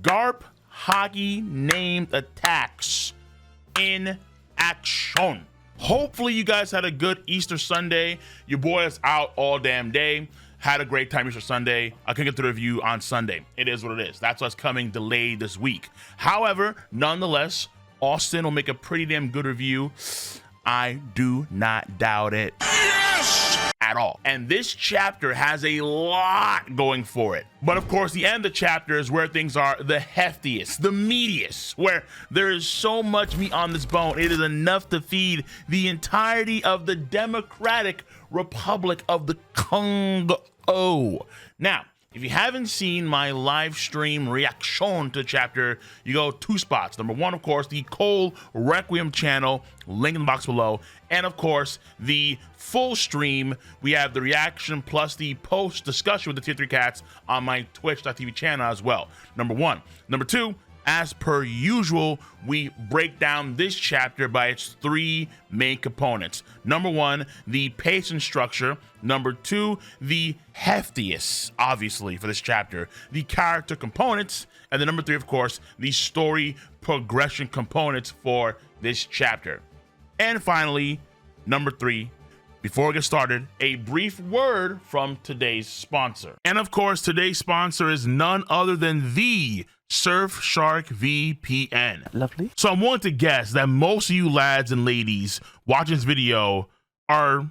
Garp hockey named attacks in action. Hopefully you guys had a good Easter Sunday. Your boy is out all damn day. Had a great time Easter Sunday. I couldn't get to the review on Sunday. It is what it is. That's what's coming delayed this week. However, nonetheless, Austin will make a pretty damn good review. I do not doubt it. Yes! At all. And this chapter has a lot going for it. But of course, the end of the chapter is where things are the heftiest, the meatiest, where there is so much meat on this bone. It is enough to feed the entirety of the Democratic Republic of the Congo. Now, if you haven't seen my live stream reaction to the chapter, you go two spots. Number one, of course, the Cole Requiem channel, link in the box below. And of course, the full stream, we have the reaction plus the post discussion with the Tier 3 cats on my twitch.tv channel as well. Number one. Number two, as per usual, we break down this chapter by its three main components. Number one, the pace and structure. Number two, the heftiest, obviously, for this chapter, the character components. And then number three, of course, the story progression components for this chapter. And finally, number three, before we get started, a brief word from today's sponsor. And of course, today's sponsor is none other than the Surfshark VPN. Lovely. So I'm willing to guess that most of you lads and ladies watching this video are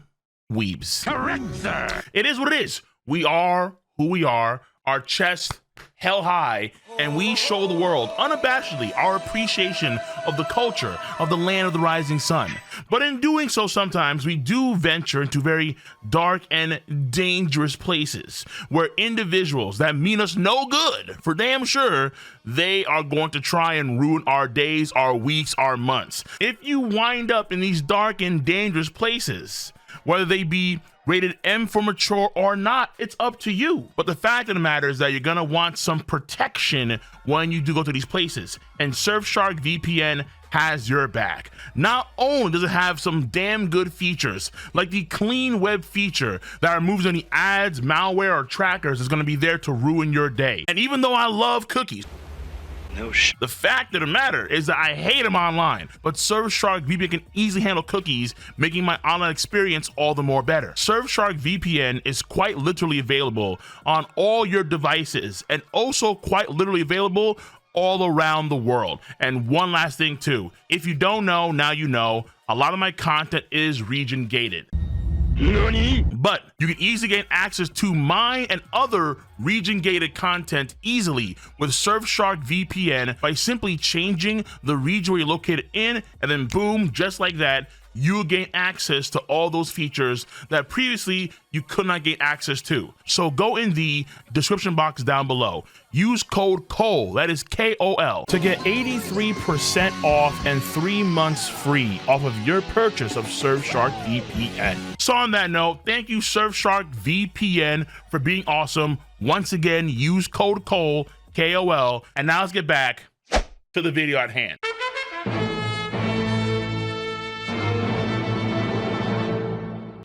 weebs. Correct, sir. It is what it is. We are who we are, our chest held high, and we show the world unabashedly our appreciation of the culture of the land of the rising sun. But in doing so, sometimes we do venture into very dark and dangerous places where individuals that mean us no good, for damn sure, they are going to try and ruin our days, our weeks, our months. If you wind up in these dark and dangerous places, whether they be rated M for mature or not, it's up to you. But the fact of the matter is that you're gonna want some protection when you do go to these places. And Surfshark VPN has your back. Not only does it have some damn good features, like the clean web feature that removes any ads, malware, or trackers is gonna be there to ruin your day. And even though I love cookies, the fact of the matter is that I hate them online, but Surfshark VPN can easily handle cookies, making my online experience all the more better. Surfshark VPN is quite literally available on all your devices and also quite literally available all around the world. And one last thing too, if you don't know, now you know, a lot of my content is region gated. But you can easily gain access to mine and other region-gated content easily with Surfshark VPN by simply changing the region where you're located in, and then boom, just like that, you'll gain access to all those features that previously you could not gain access to. So go in the description box down below. Use code COLE, that is KOL, to get 83% off and 3 months free off of your purchase of Surfshark VPN. So on that note, thank you Surfshark VPN for being awesome. Once again, use code COLE, KOL, and now let's get back to the video at hand.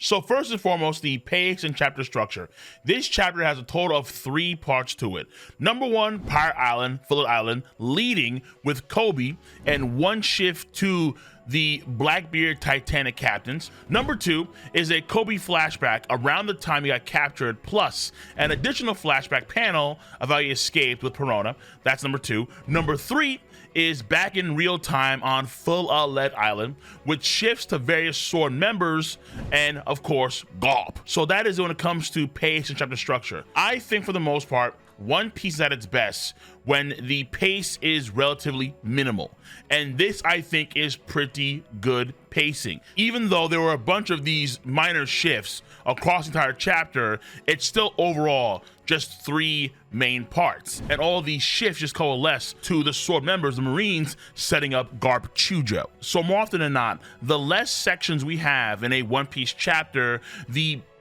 So first and foremost, the pace and chapter structure. This chapter has a total of 3 parts to it. Number one, Pirate Island, Phillip Island, leading with Kobe and one shift to the Blackbeard Titanic captains. Number two is a Kobe flashback around the time he got captured, plus an additional flashback panel of how he escaped with Perona. That's number two. Number three is back in real time on Full Lead Island, which shifts to various sword members and of course Garp. So that is when it comes to pace and chapter structure. I think for the most part, One Piece is at its best when the pace is relatively minimal. And this, I think, is pretty good pacing. Even though there were a bunch of these minor shifts across the entire chapter, it's still overall just 3 main parts. And all these shifts just coalesce to the sword members, the Marines, setting up Garp Chujo. So more often than not, the less sections we have in a One Piece chapter,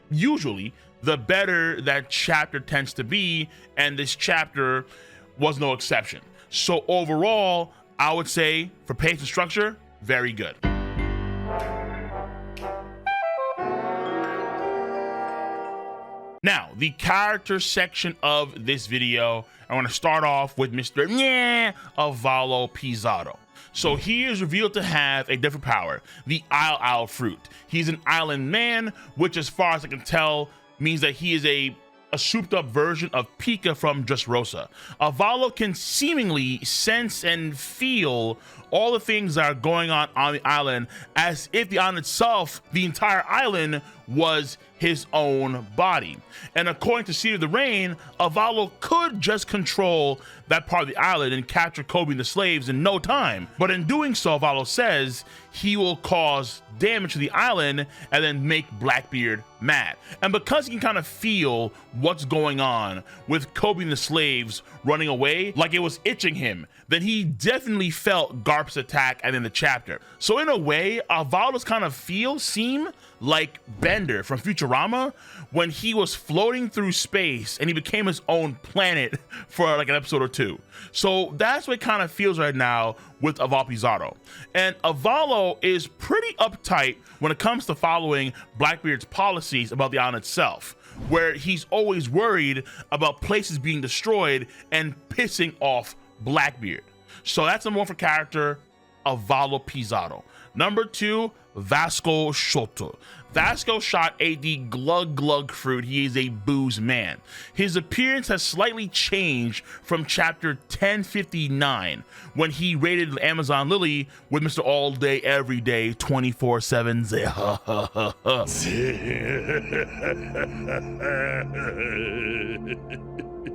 usually the better that chapter tends to be, and this chapter was no exception. So overall, I would say for pace and structure, very good. Now, the character section of this video, I want to start off with Mr. Avalo Pizarro. So he is revealed to have a different power, the Isle fruit. He's an island man, which as far as I can tell, means that he is a souped up version of Pika from Dressrosa. Avalo can seemingly sense and feel all the things that are going on the island, as if the island itself, the entire island, was his own body. And according to Seed of the Rain, Avalo could just control that part of the island and capture Kobe and the slaves in no time. But in doing so, Avalo says he will cause damage to the island and then make Blackbeard mad. And because he can kind of feel what's going on with Kobe and the slaves running away, like it was itching him, then he definitely felt Garp's attack and then the chapter. So in a way, Avalo's kind of seem like Bender from Futurama when he was floating through space and he became his own planet for like an episode or two. So that's what it kind of feels right now with Avalo Pizarro. And Avalo is pretty uptight when it comes to following Blackbeard's policies about the island itself, where he's always worried about places being destroyed and pissing off Blackbeard. So that's number one for character, Avalo Pizarro. Number two, Vasco Shoto. Vasco Shot ate the glug glug fruit. He is a booze man. His appearance has slightly changed from chapter 1059 when he raided Amazon Lily with Mr. All Day Every Day 24/7.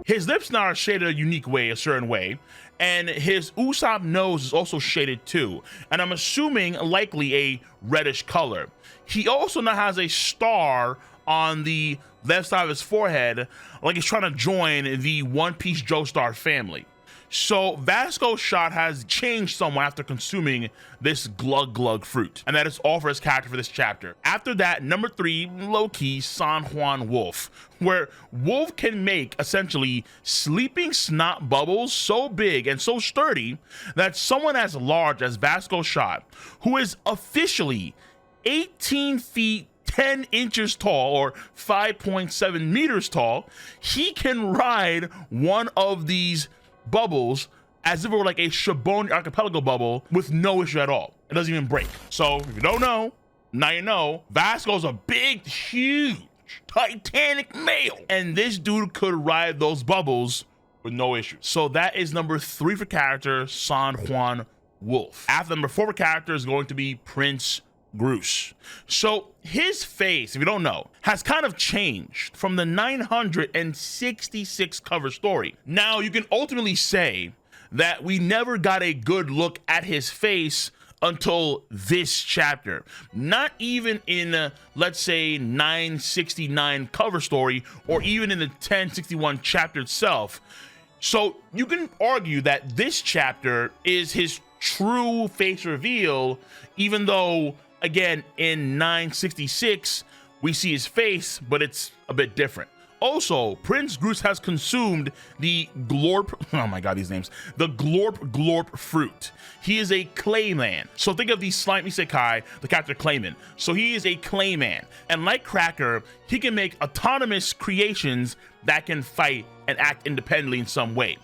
His lips now are shaded a unique way, a certain way, and his Usopp nose is also shaded too, and I'm assuming likely a reddish color. He also now has a star on the left side of his forehead, like he's trying to join the One Piece Joestar family. So Vasco Shot has changed somewhat after consuming this glug glug fruit, and that is all for his character for this chapter. After that, number three, low-key San Juan Wolf, where Wolf can make essentially sleeping snot bubbles so big and so sturdy that someone as large as Vasco Shot, who is officially 18 feet 10 inches tall or 5.7 meters tall, he can ride one of these bubbles as if it were like a Shaboni archipelago bubble with no issue at all. It doesn't even break. So if you don't know, now you know. Vasco's a big, huge, titanic male, and this dude could ride those bubbles with no issue. So that is number three for character, San Juan Wolf. After number four for character is going to be Prince Groose. So his face, if you don't know, has kind of changed from the 966 cover story. Now you can ultimately say that we never got a good look at his face until this chapter. Not even in let's say 969 cover story or even in the 1061 chapter itself. So you can argue that this chapter is his true face reveal, even though again, in 966, we see his face, but it's a bit different. Also, Prince Groose has consumed the Glorp, oh my god, these names, the Glorp fruit. He is a Clayman. So think of the slimy Isekai, the character Clayman. So he is a Clayman. And like Cracker, he can make autonomous creations that can fight and act independently in some way.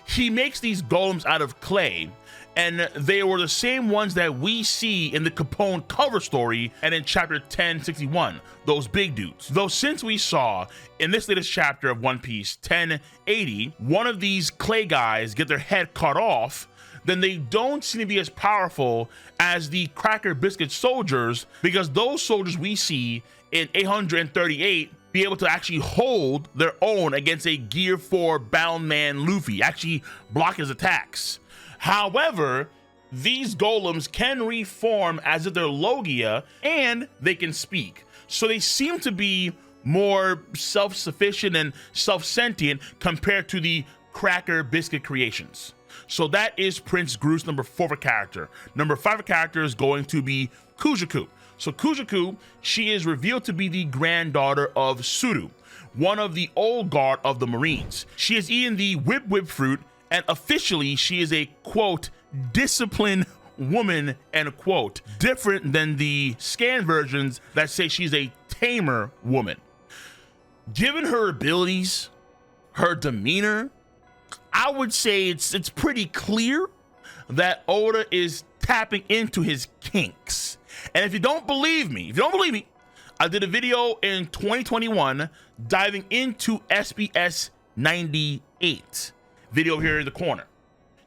He makes these golems out of clay, and they were the same ones that we see in the Capone cover story and in chapter 1061, those big dudes. Though since we saw in this latest chapter of One Piece 1080, one of these clay guys get their head cut off, then they don't seem to be as powerful as the Cracker Biscuit soldiers, because those soldiers we see in 838 be able to actually hold their own against a Gear 4 bound man Luffy, actually block his attacks. However, these golems can reform as if they're Logia, and they can speak. So they seem to be more self-sufficient and self-sentient compared to the Cracker Biscuit creations. So that is Prince Groose, number four for character. Number five for character is going to be Kujaku. So Kujaku, she is revealed to be the granddaughter of Suru, one of the old guard of the Marines. She has eaten the whip fruit, and officially she is a, quote, disciplined woman, end quote, different than the scan versions that say she's a tamer woman. Given her abilities, her demeanor, I would say it's pretty clear that Oda is tapping into his kinks. And if you don't believe me, I did a video in 2021 diving into SBS 98. Video here in the corner.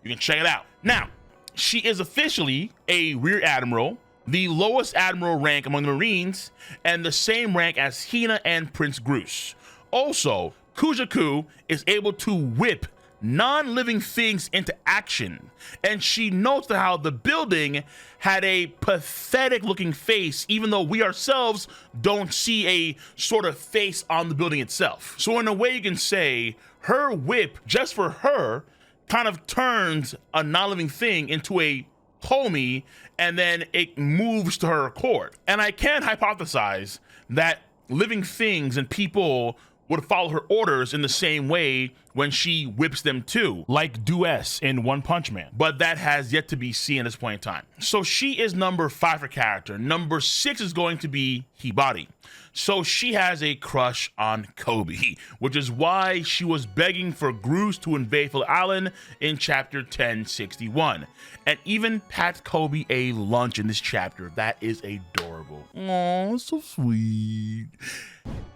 You can check it out. Now, she is officially a Rear Admiral, the lowest admiral rank among the Marines, and the same rank as Hina and Prince Groose. Also, Kujaku is able to whip non-living things into action, and she notes how the building had a pathetic looking face, even though we ourselves don't see a sort of face on the building itself. So in a way, you can say her whip, just for her, kind of turns a non-living thing into a homie, and then it moves to her accord. And I can hypothesize that living things and people would follow her orders in the same way when she whips them too, like Duess in One Punch Man. But that has yet to be seen at this point in time. So she is number 5 for character. Number 6 is going to be Hibari. So she has a crush on Kobe, which is why she was begging for Groose to invade Phil Island in chapter 1061, and even pats Kobe a lunch in this chapter. That is adorable. Oh, so sweet.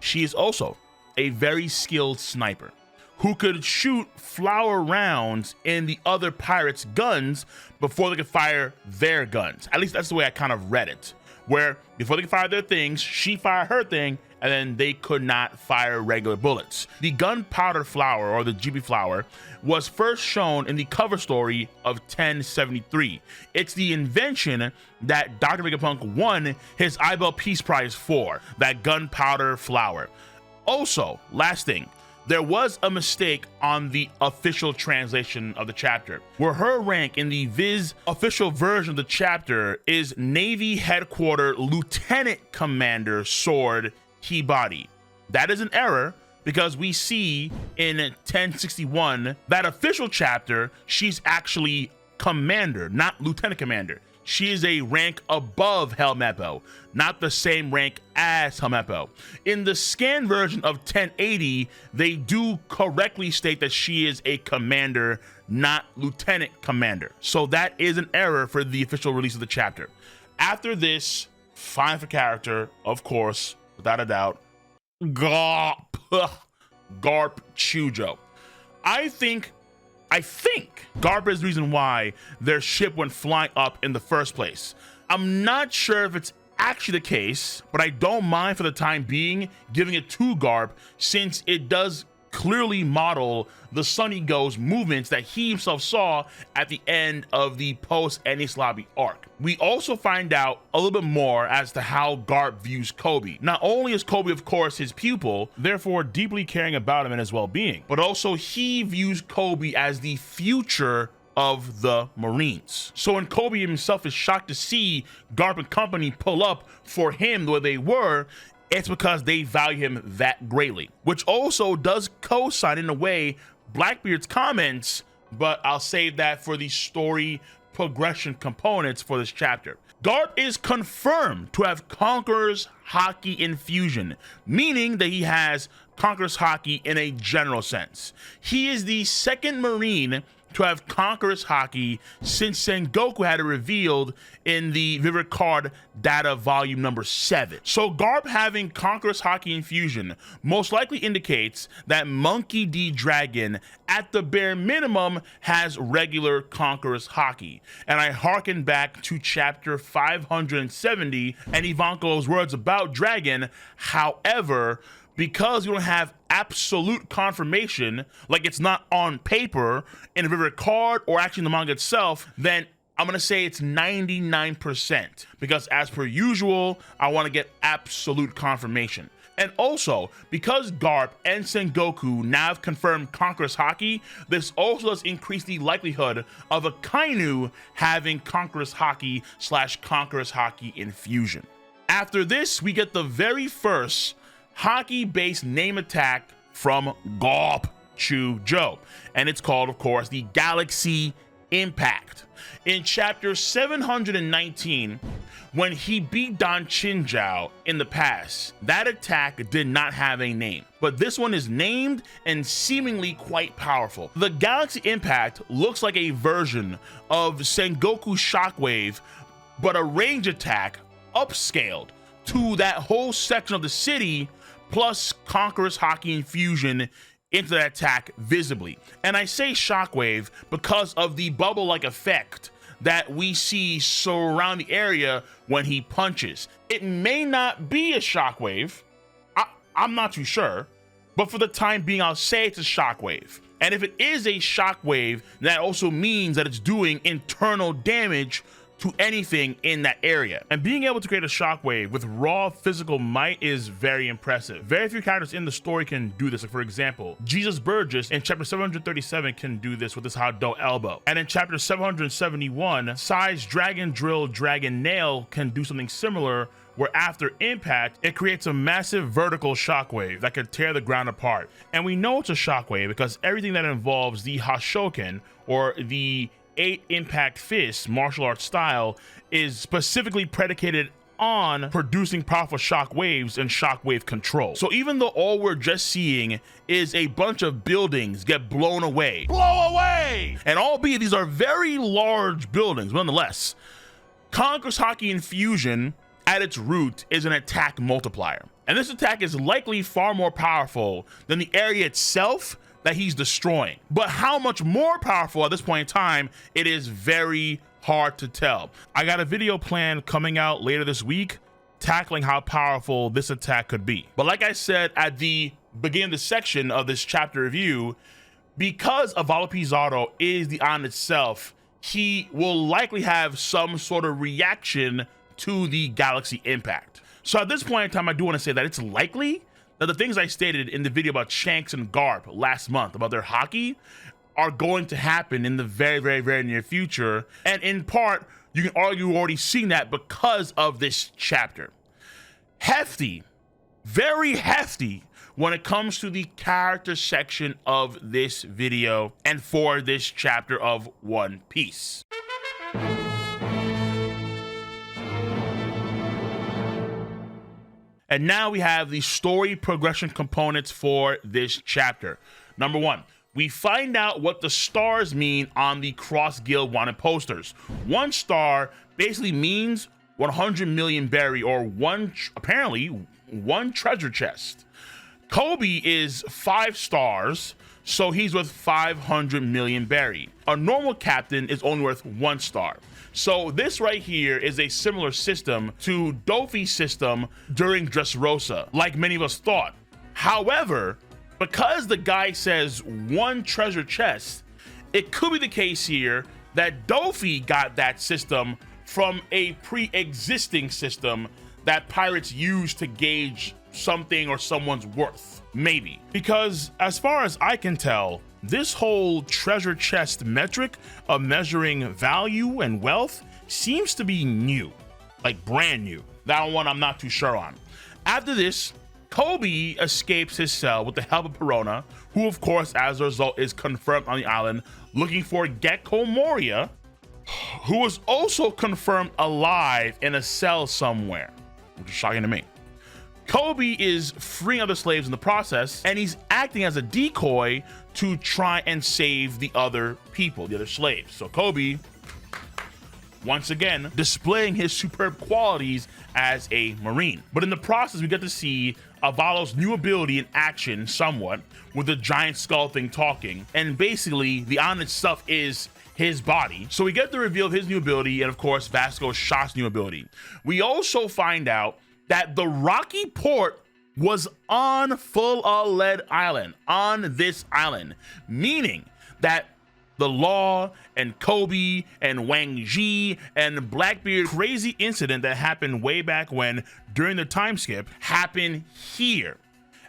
She is also a very skilled sniper who could shoot flower rounds in the other pirates' guns before they could fire their guns. At least that's the way I kind of read it, where before they could fire their things, she fired her thing, and then they could not fire regular bullets. The gunpowder flower, or the GB flower, was first shown in the cover story of 1073. It's the invention that Dr. Vegapunk won his Ibel Peace Prize for, that gunpowder flower. Also, last thing, there was a mistake on the official translation of the chapter, where her rank in the Viz official version of the chapter is Navy Headquarter Lieutenant Commander Sword Hibari. That is an error, because we see in 1061, that official chapter, she's actually Commander, not Lieutenant Commander. She is a rank above Helmeppo, not the same rank as Helmeppo. In the scan version of 1080, they do correctly state that she is a commander, not lieutenant commander. So that is an error for the official release of the chapter. After this, fine for character, of course, without a doubt, Garp Chujo. I think Garp is the reason why their ship went flying up in the first place. I'm not sure if it's actually the case, but I don't mind for the time being giving it to Garp, since it does clearly model the Sunny Go's movements that he himself saw at the end of the post-Enies Lobby arc. We also find out a little bit more as to how Garp views Kobe. Not only is Kobe, of course, his pupil, therefore deeply caring about him and his well-being, but also he views Kobe as the future of the Marines. So when Kobe himself is shocked to see Garp and company pull up for him the way they were, it's because they value him that greatly, which also does co-sign in a way Blackbeard's comments, but I'll save that for the story progression components for this chapter. Garp is confirmed to have Conqueror's Haki infusion, meaning that he has Conqueror's Haki in a general sense. He is the second Marine to have Conqueror's Haki since Sengoku had it revealed in the Vivid Card data volume number 7. So Garp having Conqueror's Haki infusion most likely indicates that Monkey D. Dragon at the bare minimum has regular Conqueror's Haki. And I harken back to chapter 570 and Ivanko's words about Dragon. However, because we don't have absolute confirmation, like it's not on paper in a Vivid Card or actually in the manga itself, then I'm going to say it's 99%, because as per usual, I want to get absolute confirmation. And also, because Garp and Sengoku now have confirmed Conqueror's Haki, this also does increase the likelihood of a Kainu having Conqueror's Haki / Conqueror's Haki infusion. After this, we get the very first Haki-based name attack from Garp Chujo, and it's called, of course, the Galaxy Impact. In chapter 719, When he beat Don Chinjao in the past, that attack did not have a name, but this one is named and seemingly quite powerful. The Galaxy Impact looks like a version of Sengoku Shockwave, but a range attack upscaled to that whole section of the city, plus Conqueror's Haki infusion into that attack visibly. And I say Shockwave because of the bubble-like effect that we see surround the area when he punches. It may not be a shockwave, I'm not too sure, but for the time being, I'll say it's a shockwave. And if it is a shockwave, that also means that it's doing internal damage to anything in that area. And being able to create a shockwave with raw physical might is very impressive. Very few characters in the story can do this. Like for example, Jesus Burgess in chapter 737 can do this with his Hado elbow. And in chapter 771, Sai's Dragon Drill Dragon Nail can do something similar, where after impact, it creates a massive vertical shockwave that could tear the ground apart. And we know it's a shockwave because everything that involves the Hashoken, or the 8 impact fist martial arts style, is specifically predicated on producing powerful shock waves and shockwave control. So even though all we're just seeing is a bunch of buildings get blown away, and albeit these are very large buildings, nonetheless, Conqueror's Haki infusion at its root is an attack multiplier. And this attack is likely far more powerful than the area itself that he's destroying. But how much more powerful at this point in time, it is very hard to tell. I got a video plan coming out later this week tackling how powerful this attack could be. But like I said at the beginning of the section of this chapter review, because Avalo Pizarro is the island itself, he will likely have some sort of reaction to the Galaxy Impact. So at this point in time, I do want to say that it's likely that the things I stated in the video about Shanks and Garp last month about their haki are going to happen in the very, very, very near future. And in part, you can argue already seen that because of this chapter. Hefty, very hefty when it comes to the character section of this video and for this chapter of One Piece. And now we have the story progression components for this chapter. Number 1, we find out what the stars mean on the Cross Guild wanted posters. 1 star basically means 100 million berry, or apparently one treasure chest. Kobe is 5 stars, so he's worth 500 million berry. A normal captain is only worth 1 star. So this right here is a similar system to Dofi's system during Dressrosa, like many of us thought. However, because the guy says 1 treasure chest, it could be the case here that Dofi got that system from a pre-existing system that pirates use to gauge something or someone's worth. Maybe. Because as far as I can tell, this whole treasure chest metric of measuring value and wealth seems to be new, like brand new. That one I'm not too sure on. After this, Kobe escapes his cell with the help of Perona, who of course as a result is confirmed on the island looking for Gekko Moria, who was also confirmed alive in a cell somewhere, which is shocking to me. Kobe is freeing other slaves in the process, and he's acting as a decoy to try and save the other people, the other slaves. So Kobe, once again, displaying his superb qualities as a Marine. But in the process, we get to see Avalo's new ability in action somewhat, with the giant skull thing talking. And basically, the island itself is his body. So we get the reveal of his new ability, and of course, Vasco Shot's new ability. We also find out that the rocky port was on Full Lead Island, on this island, meaning that the Law and Kobe and Wang Ji and Blackbeard crazy incident that happened way back when during the time skip happened here.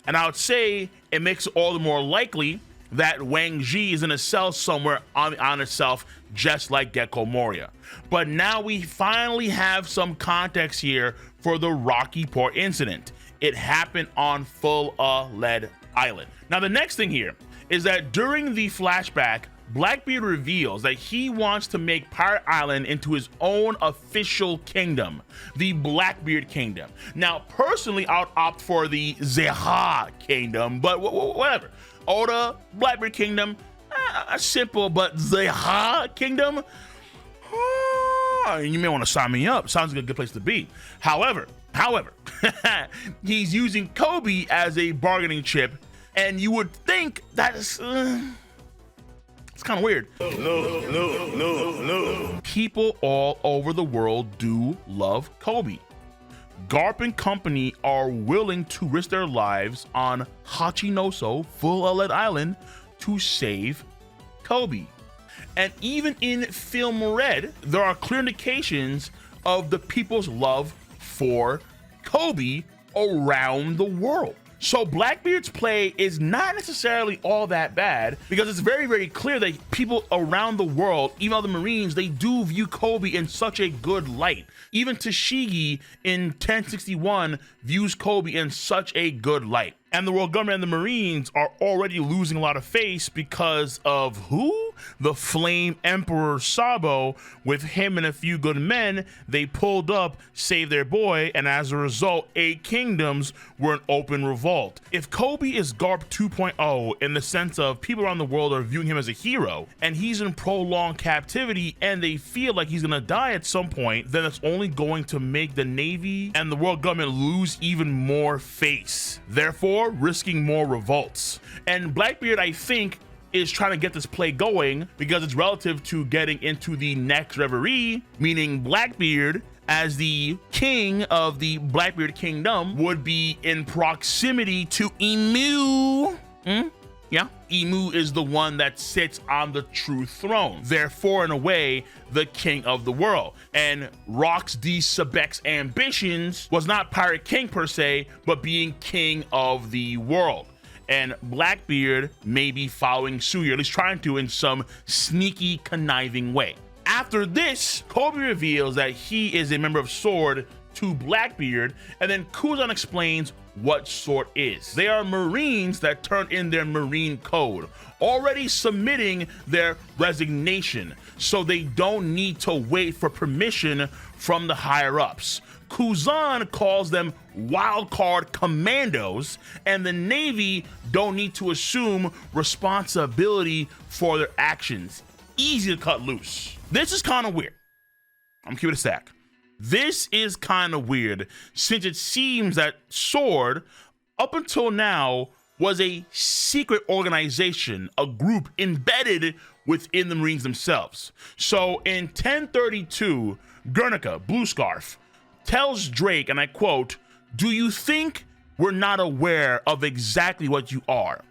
And I would say it makes it all the more likely that Wang Ji is in a cell somewhere on the island itself, just like Gekko Moria. But now we finally have some context here for the Rocky Port incident. It happened on Full Lead Island. Now the next thing here is that during the flashback Blackbeard reveals that he wants to make Pirate Island into his own official kingdom, the Blackbeard Kingdom. Now, personally, I would opt for the Zeha Kingdom, but whatever. Oda, Blackbeard Kingdom, simple, but Zeha Kingdom, you may want to sign me up. Sounds like a good place to be. However, he's using Kobe as a bargaining chip, and you would think that is it's kind of weird. No. People all over the world do love Kobe. Garp and company are willing to risk their lives on Hachinoso, Full Outlet Island, to save Kobe. And even in Film Red, there are clear indications of the people's love for Kobe around the world. So Blackbeard's play is not necessarily all that bad, because it's very, very clear that people around the world, even all the Marines, they do view Kobe in such a good light. Even Tashigi in 1061 views Kobe in such a good light. And the world government and the Marines are already losing a lot of face because of who? The Flame Emperor Sabo. With him and a few good men, they pulled up, saved their boy, and as a result, 8 kingdoms were in open revolt. If Kobe is Garp 2.0 in the sense of people around the world are viewing him as a hero, and he's in prolonged captivity and they feel like he's gonna die at some point, then it's only going to make the Navy and the world government lose even more face, therefore risking more revolts. And Blackbeard, I think, is trying to get this play going because it's relative to getting into the next reverie, meaning Blackbeard as the king of the Blackbeard Kingdom would be in proximity to Emu. Yeah, Emu is the one that sits on the true throne, therefore in a way the king of the world. And Rox D. Sebek's ambitions was not Pirate King per se, but being king of the world. And Blackbeard may be following suit, or at least trying to, in some sneaky, conniving way. After this, Kobe reveals that he is a member of SWORD to Blackbeard, and then Kuzan explains what SWORD is. They are Marines that turn in their Marine code, already submitting their resignation, so they don't need to wait for permission from the higher-ups. Kuzan calls them wildcard commandos, and the Navy don't need to assume responsibility for their actions. Easy to cut loose. This is kind of weird. I'm keeping it a stack. This is kind of weird, since it seems that SWORD, up until now, was a secret organization, a group embedded within the Marines themselves. So in 1032, Guernica, Blue Scarf, tells Drake, and I quote, "Do you think we're not aware of exactly what you are?"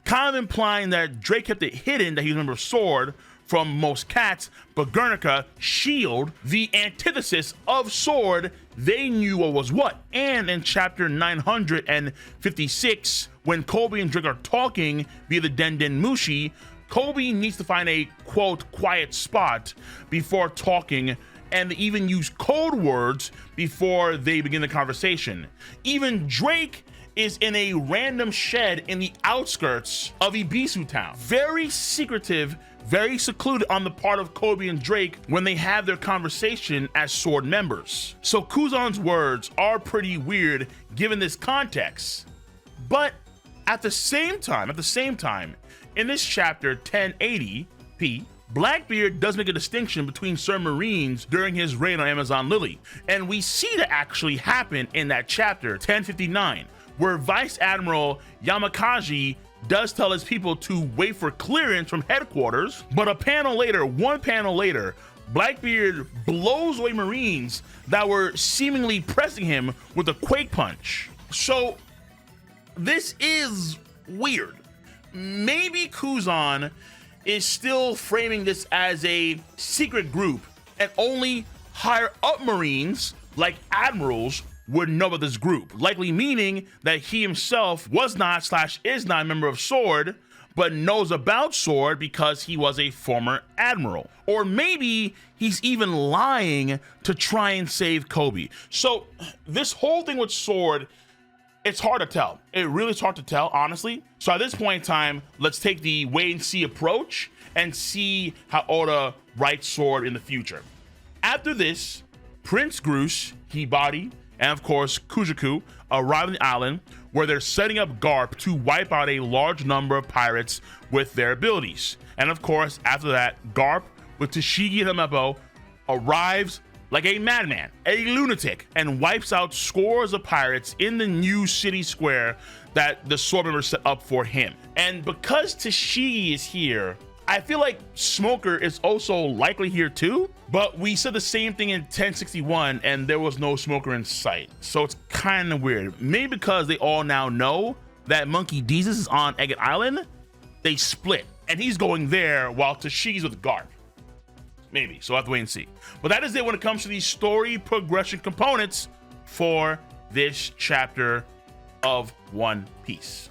Kind of implying that Drake kept it hidden that he's a member of SWORD from most cats, but Guernica, Shield, the antithesis of SWORD, they knew what was what. And in chapter 956, when Kobe and Drake are talking via the Den Mushi, Kobe needs to find a, quote, quiet spot before talking, and they even use code words before they begin the conversation. Even Drake is in a random shed in the outskirts of Ibisu town. Very secretive, very secluded on the part of Kobe and Drake when they have their conversation as SWORD members. So Kuzan's words are pretty weird given this context. But at the same time, in this chapter 1080p, Blackbeard does make a distinction between certain Marines during his reign on Amazon Lily, and we see that actually happen in that chapter 1059, where Vice Admiral Yamakaji does tell his people to wait for clearance from headquarters, but one panel later, Blackbeard blows away Marines that were seemingly pressing him with a quake punch. So this is weird. Maybe Kuzan is still framing this as a secret group, and only higher up Marines like admirals would know about this group, likely meaning that he himself was not / is not a member of SWORD, but knows about SWORD because he was a former admiral. Or maybe he's even lying to try and save Kobe. So this whole thing with SWORD It's hard to tell. It really is hard to tell, honestly. So at this point in time, let's take the wait and see approach and see how Oda writes Sword in the future. After this, Prince Groose, Hibari, and of course Kujaku arrive on the island where they're setting up Garp to wipe out a large number of pirates with their abilities. And of course, after that, Garp with Tashigi and Helmeppo arrives like a madman, a lunatic, and wipes out scores of pirates in the new city square that the Sword members set up for him. And because Tashigi is here, I feel like Smoker is also likely here too, but we said the same thing in 1061 and there was no Smoker in sight. So it's kind of weird. Maybe because they all now know that Monkey Jesus is on Agate Island, they split and he's going there while Tashigi's with Garp. Maybe, so I'll have to wait and see. But that is it when it comes to the story progression components for this chapter of One Piece.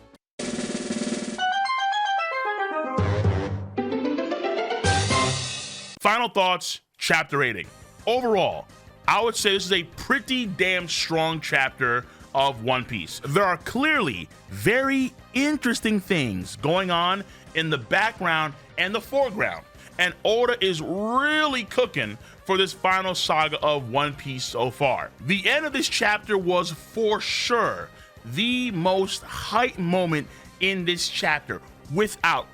Final thoughts, chapter rating. Overall, I would say this is a pretty damn strong chapter of One Piece. There are clearly very interesting things going on in the background and the foreground. And Oda is really cooking for this final saga of One Piece so far. The end of this chapter was for sure the most hype moment in this chapter, without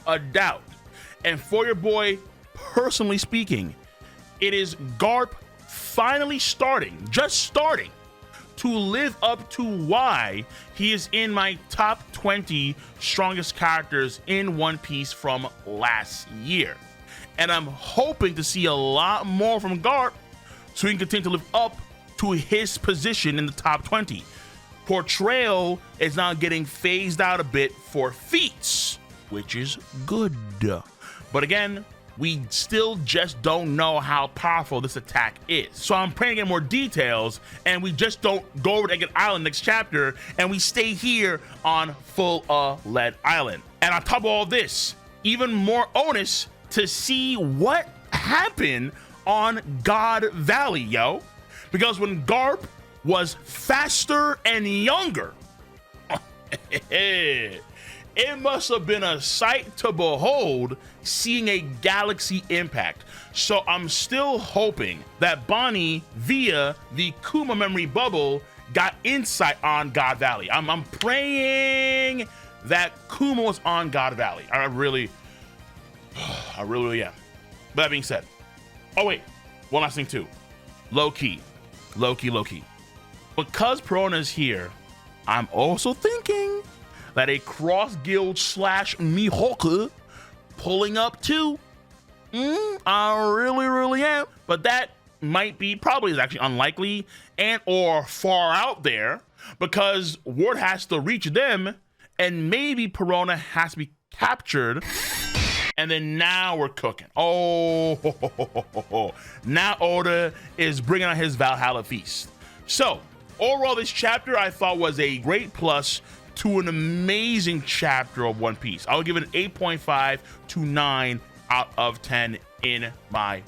a doubt. And for your boy, personally speaking, it is Garp finally just starting to live up to why he is in my top 20 strongest characters in One Piece from last year. And I'm hoping to see a lot more from Garp so he can continue to live up to his position in the top 20. Portrayal is now getting phased out a bit for feats, which is good. But again, we still just don't know how powerful this attack is. So I'm praying to get more details and we just don't go over to Agate Island next chapter and we stay here on Full Lead Island. And on top of all this, even more onus to see what happened on God Valley, yo. Because when Garp was faster and younger, it must have been a sight to behold seeing a galaxy impact. So I'm still hoping that Bonnie, via the Kuma memory bubble, got insight on God Valley. I'm praying that Kuma was on God Valley. I really am. But that being said, oh wait, one last thing too. Low key. Because Perona is here, I'm also thinking that a cross guild / Mihawk pulling up too. I really am. But that probably is actually unlikely and or far out there because word has to reach them and maybe Perona has to be captured. And then now we're cooking. Oh, now Oda is bringing on his Valhalla feast. So overall, this chapter I thought was a great plus to an amazing chapter of One Piece. I would give it an 8.5 to 9 out of 10 in my